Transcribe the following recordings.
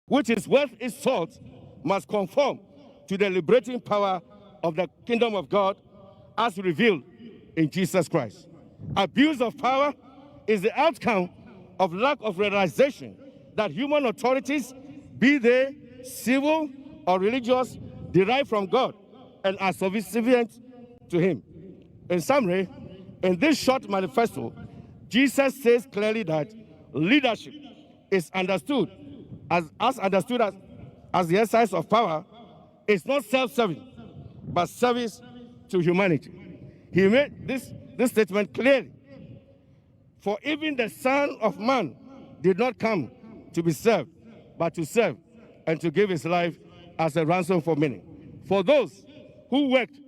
which is worth its salt, must conform to the liberating power of the kingdom of God as revealed in Jesus Christ. Abuse of power is the outcome of lack of realization that human authorities, be they civil or religious, derive from God and are subservient to Him. In summary, in this short manifesto, Jesus says clearly that leadership is understood as the exercise of power is not self-serving, but service to humanity. He made this statement clearly. For even the Son of Man did not come to be served, but to serve and to give his life as a ransom for many. For those who worked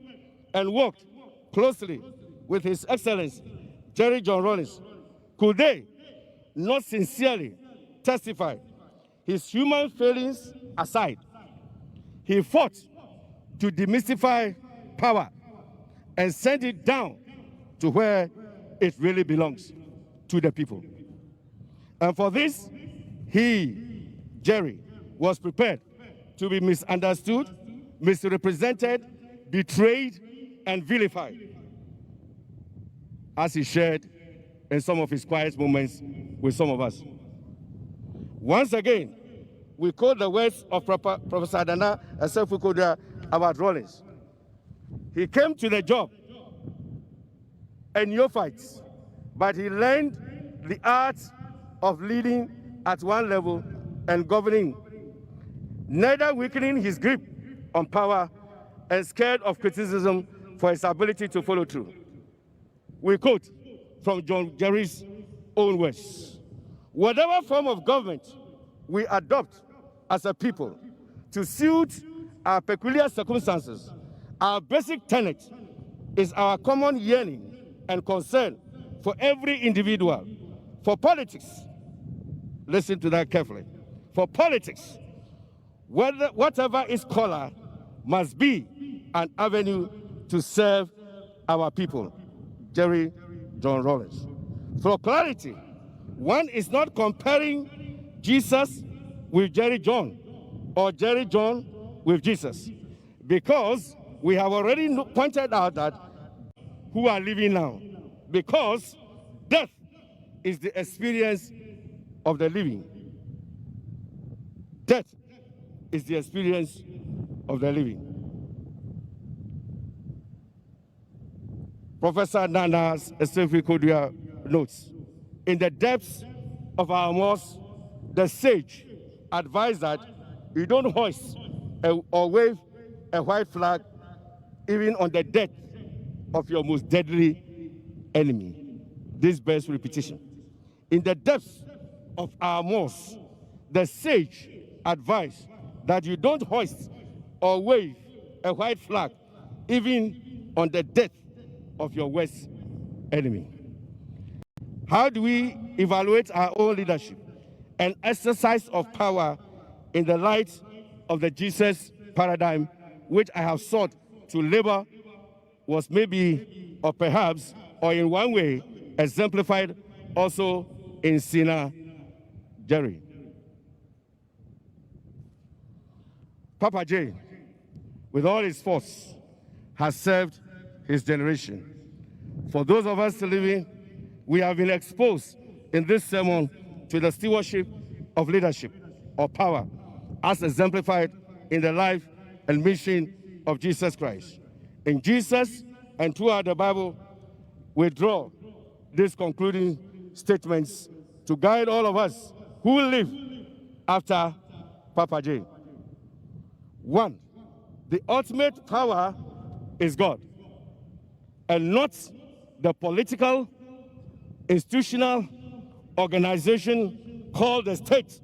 and walked closely with His Excellency Jerry John Rawlings, could they not sincerely testify, his human failings aside, he fought to demystify power and send it down to where it really belongs, to the people. And for this, he, Jerry, was prepared to be misunderstood, misrepresented, betrayed, and vilified, as he shared in some of his quiet moments with some of us. Once again, we quote the words of Professor Adana Asef-Fukodua about Rawlings. He came to the job and neophytes, but he learned the art of leading at one level and governing, neither weakening his grip on power and scared of criticism for his ability to follow through. We quote from Jerry's own words: whatever form of government we adopt as a people to suit our peculiar circumstances, our basic tenet is our common yearning and concern for every individual. For politics, listen to that carefully. For politics, whatever its color, must be an avenue to serve our people. Jerry John Rawlings. For clarity, one is not comparing Jesus with Jerry John or Jerry John with Jesus, because we have already pointed out that who are living now, because death is the experience of the living. Death is the experience of the living. Professor Nana's Asef-Fukodua notes, in the depths of our mosque, the sage advised that you don't hoist or wave a white flag even on the death of your most deadly enemy. This bears repetition. In the depths of our mosque, the sage advised that you don't hoist or wave a white flag even on the death of your worst enemy. How do we evaluate our own leadership and exercise of power in the light of the Jesus paradigm, which I have sought to labor was maybe, or perhaps, or in one way, exemplified also in Sina Jerry? Papa J, with all his force, has served his generation. For those of us living, we have been exposed in this sermon to the stewardship of leadership or power as exemplified in the life and mission of Jesus Christ. In Jesus and throughout the Bible, we draw these concluding statements to guide all of us who will live after Papa J. 1, the ultimate power is God, and not the political, institutional organization called the state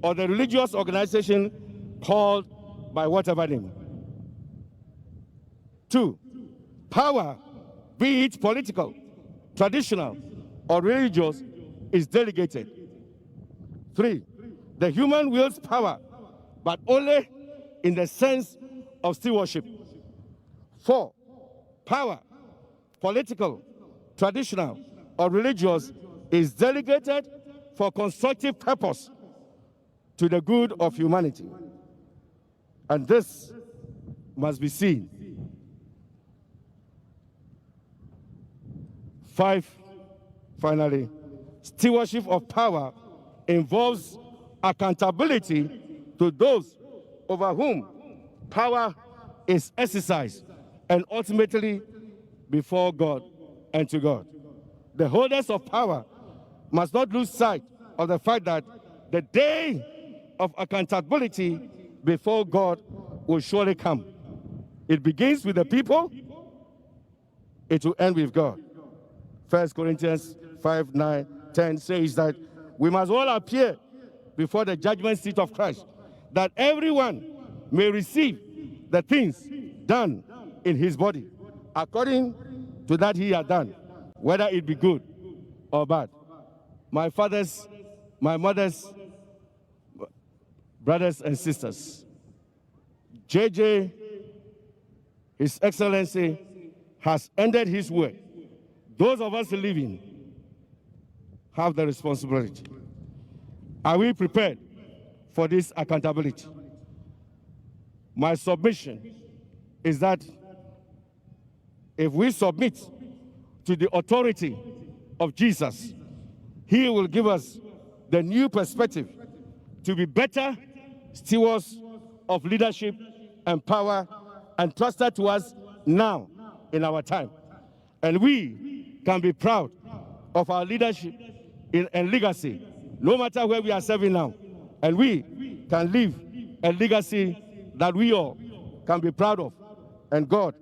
or the religious organization called by whatever name. 2, power, be it political, traditional, or religious, is delegated. 3, the human wields power, but only in the sense of stewardship. 4, power, political, traditional, or religious, is delegated for constructive purpose to the good of humanity. And this must be seen. 5, finally, stewardship of power involves accountability to those over whom power is exercised, and ultimately before God and to God. The holders of power must not lose sight of the fact that the day of accountability before God will surely come. It begins with the people, it will end with God. 1 Corinthians 5, 9, 10 says that we must all appear before the judgment seat of Christ, that everyone may receive the things done in his body, according to that he had done, whether it be good or bad. My fathers, my mothers, brothers and sisters, JJ, His Excellency, has ended his work. Those of us living have the responsibility. Are we prepared for this accountability? My submission is that if we submit to the authority of Jesus, he will give us the new perspective to be better stewards of leadership and power entrusted to us now in our time. And we can be proud of our leadership and legacy, no matter where we are serving now. And we can leave a legacy that we all can be proud of, and God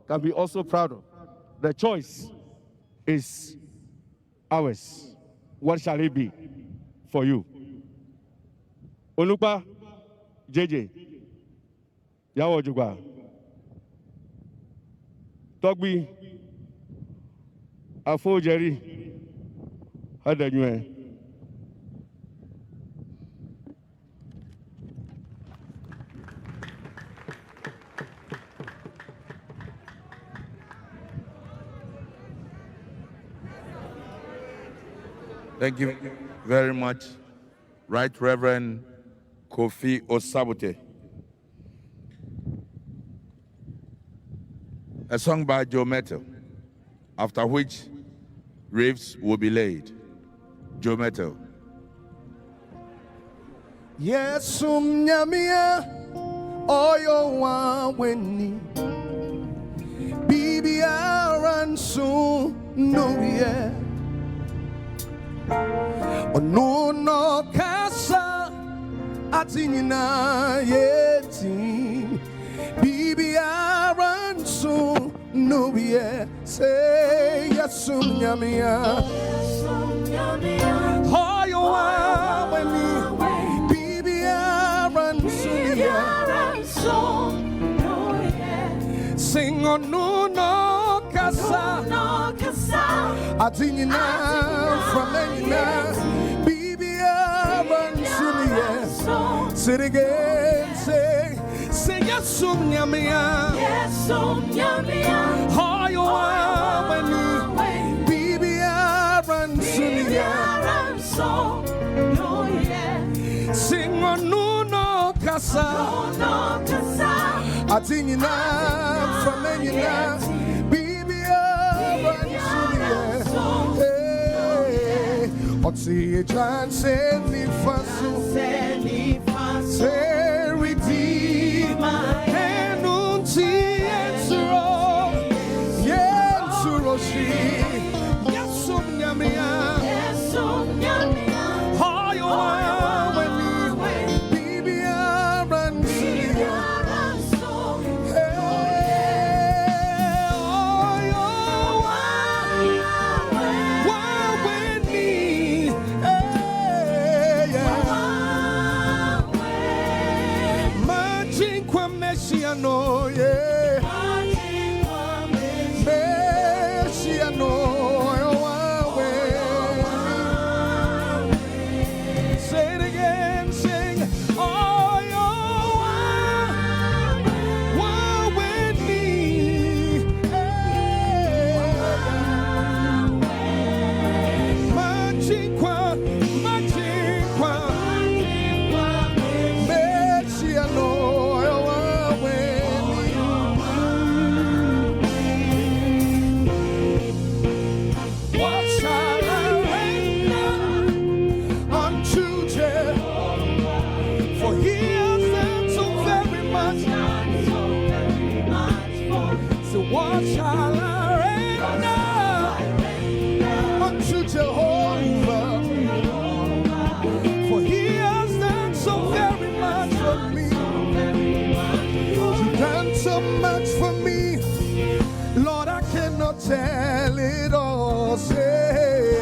can be also proud of. The choice is ours. What shall it be for you? Onupa, JJ, Yawo Jugwa, Togbi, Afo Jerry, Hadanyue. Thank you very much, Right Reverend Kofi Osabote. A song by Joe Mettle, after which wreaths will be laid. Joe Mettle. Yes, nyamia oyo wa weni bibi aransu no ye ono no kasa atinyina yeti bibi aransu no ye say yes nyamia oyo wa weni sing on no kasa atinyina from anyina bibi abansunia sit again say yes nyamia hoyo abani bibi abansunia sing on no kasa atinyina from anyina bibi abansunia hey oti jan say ni fasu say redeemer enunti ensuro yensuro shi yesum nyamia hoyo no, yeah. Mercy, no, say it again, sing. Oh, you're with me. for me. You've done so much for me. Lord, I cannot tell it all. Say,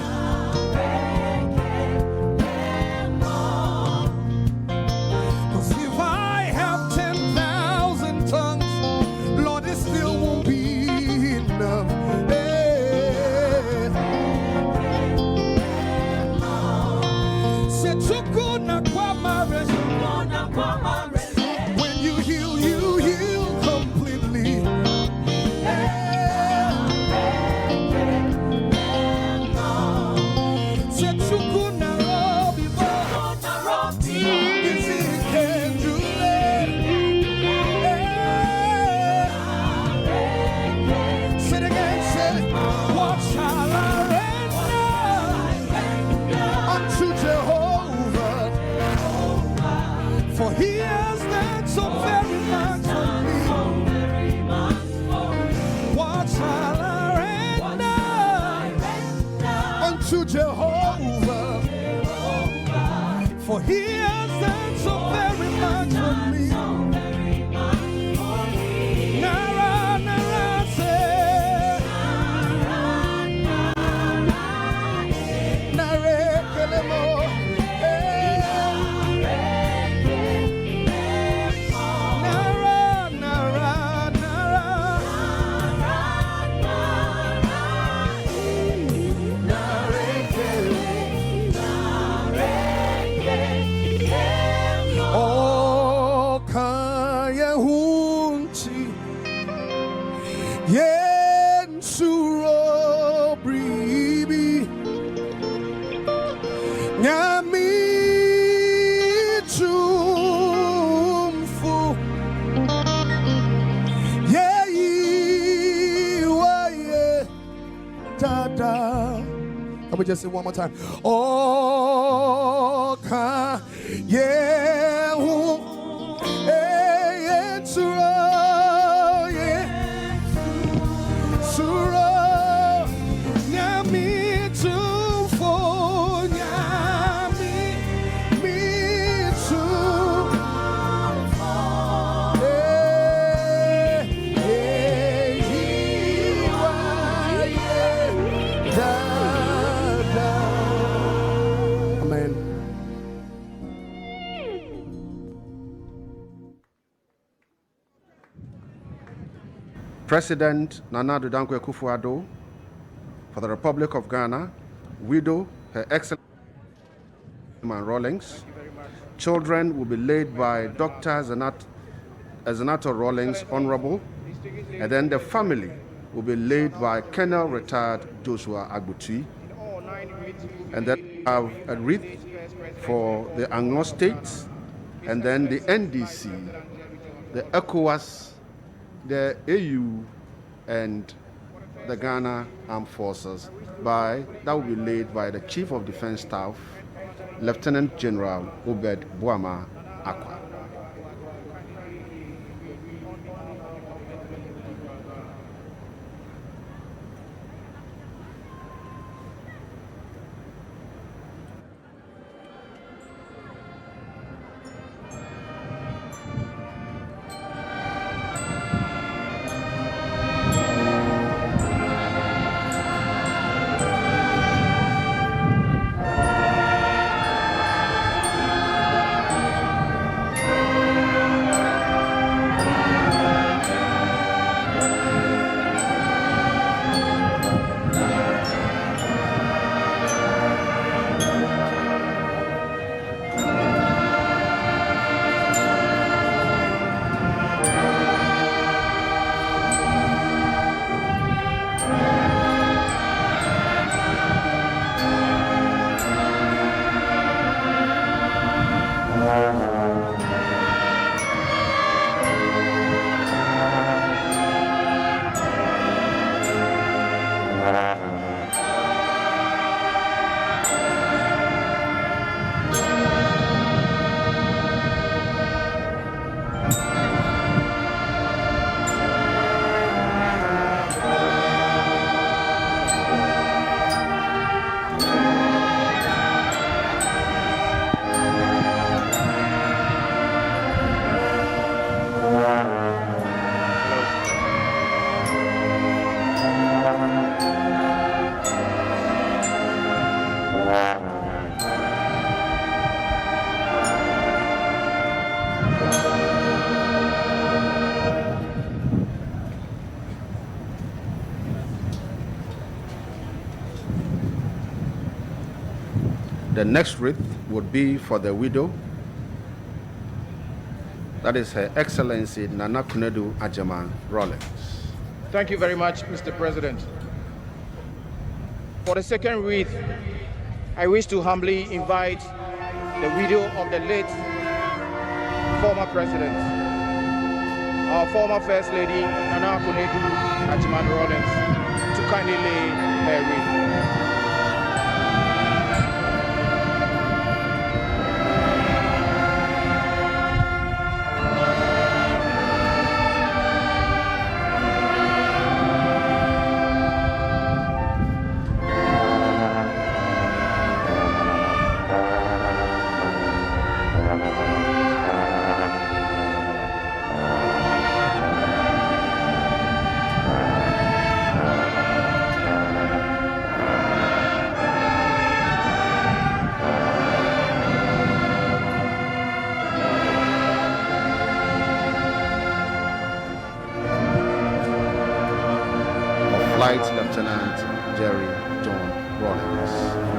'cause if I have 10,000 tongues, Lord, it still won't be enough. Say, Chukuna Kwamare. When you heal, you heal completely. Say, Chukuna Robibo. Is he can do it? Say it again, say, what shall I render unto Jehovah? For he has done so very much for me. What shall I render unto Jehovah? For he has done so very much for me. Nara, nara, say, nare, kelemo, nara, nara, nara, nare, oh, kaya hunchi, yen suro bribi, nyami chumfu, ye wa ye dada. Can we just say one more time? Oh, ka yehu, suro, suro, nyami tumfo, nyami mi tumfo, Amen. President Nana Addo Dankwa Akufo-Addo for the Republic of Ghana, widow, Her Excellency Jerry John Rawlings. Children will be laid by Dr. Zenato Rawlings, Honorable, and then the family will be laid by Colonel Retired Joshua Agbuti. And then we have a wreath for the Anglo states, and then the NDC, the ECOWAS, the AU, and the Ghana Armed Forces. That will be laid by the Chief of Defense Staff, Lieutenant General Obed Boama Akwa. The next wreath would be for the widow. That is Her Excellency Nana Kunedu Ajaman Rawlings. Thank you very much, Mr. President. For the second wreath, I wish to humbly invite the widow of the late former president, our former First Lady, Nana Kunedu Ajaman Rawlings, to kindly lay her wreath. Flight Lieutenant Jerry John Rawlings.